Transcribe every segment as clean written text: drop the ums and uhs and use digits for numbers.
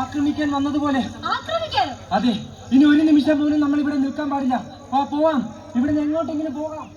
ആക്രമിക്കാൻ വന്നതുപോലെ. അതെ, ഇനി ഒരു നിമിഷം പോലും നമ്മൾ ഇവിടെ നിൽക്കാൻ പാടില്ല. പോവാം, ഇവിടെ നിന്ന് എങ്ങോട്ടെങ്കിലും പോകാം.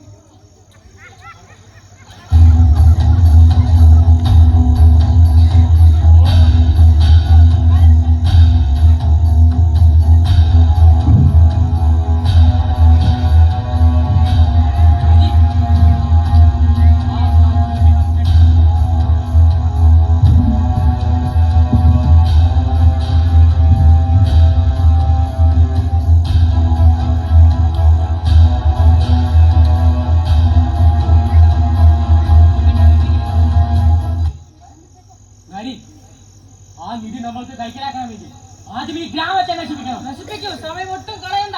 ആ നിധി നമ്മൾക്ക് കൈക്കലാക്കാൻ വേണ്ടി ആദ്യം ഈ ഗ്രാമത്തെ നശിപ്പിക്കണം. നശിപ്പിക്കൂ, സമയം ഒട്ടും കളയണ്ട.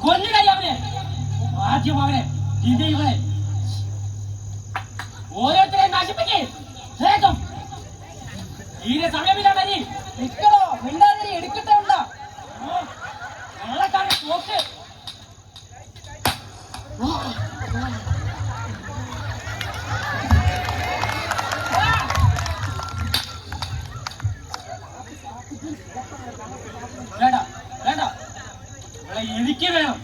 കൊല്ലുകൈ അവനെ, ആദ്യം അവനെ, ഇത് ഇവനെ, ഓരോരുത്തരെയും നശിപ്പിക്കേ. വേഗം, തീരെ സമയമില്ല. മതി നിക്കടോ, മിണ്ടാതിരി, എടുക്കട്ടെ. ഉണ്ടാ വെള്ളക്കാരൻ പോക്ക്. വേണ്ട വേണ്ട, എനിക്ക് വേണം.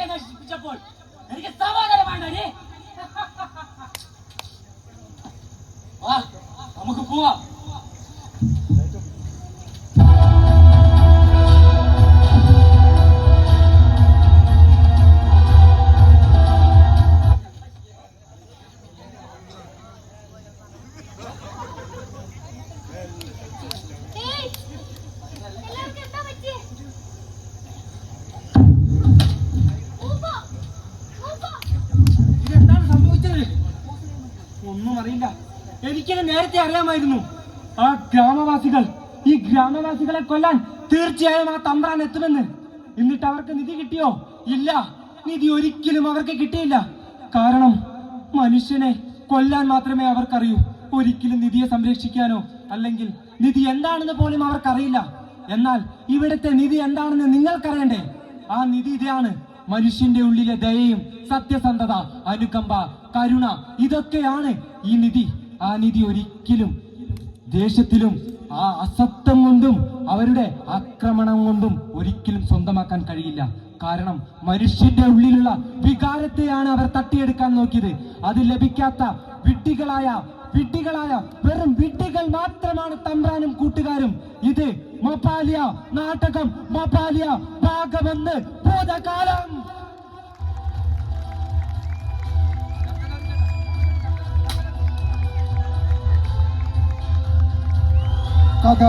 നശിപ്പിച്ചപ്പോൾ എനിക്ക് സമാധാനമാണ്. നമുക്ക് പോവാം. ഒന്നും അറിയില്ല, എനിക്കത് നേരത്തെ അറിയാമായിരുന്നു. ആ ഗ്രാമവാസികൾ, ഈ ഗ്രാമവാസികളെ കൊല്ലാൻ തീർച്ചയായും ആ തമ്പ്രാൻ എത്തുമെന്ന്. എന്നിട്ട് അവർക്ക് നിധി കിട്ടിയോ? ഇല്ല, നിധി ഒരിക്കലും അവർക്ക് കിട്ടിയില്ല. കാരണം മനുഷ്യനെ കൊല്ലാൻ മാത്രമേ അവർക്കറിയൂ. ഒരിക്കലും നിധിയെ സംരക്ഷിക്കാനോ അല്ലെങ്കിൽ നിധി എന്താണെന്ന് പോലും അവർക്കറിയില്ല. എന്നാൽ ഇവിടുത്തെ നിധി എന്താണെന്ന് നിങ്ങൾക്കറിയണ്ടേ? ആ നിധി ഇതാണ്: മനുഷ്യന്റെ ഉള്ളിലെ ദയയും സത്യസന്ധത, അനുകമ്പ, കരുണ, ഇതൊക്കെയാണ് ഈ നിധി. ആ നിധി ഒരിക്കലും ദേശത്തിലും ആ അസത്യം കൊണ്ടും അവരുടെ ആക്രമണം കൊണ്ടും ഒരിക്കലും സ്വന്തമാക്കാൻ കഴിയില്ല. കാരണം മനുഷ്യന്റെ ഉള്ളിലുള്ള വികാരത്തെയാണ് അവർ തട്ടിയെടുക്കാൻ നോക്കിയത്. അത് ലഭിക്കാത്ത വിഡ്ഢികളായ വെറും വിഡ്ഢികൾ മാത്രമാണ് തമ്പ്രാനും കൂട്ടുകാരും. ഇത് മൊപാലിയ നാടകം, മൊപാലിയ ഭാഗമെന്ന് ഭൂതകാലം. കഥ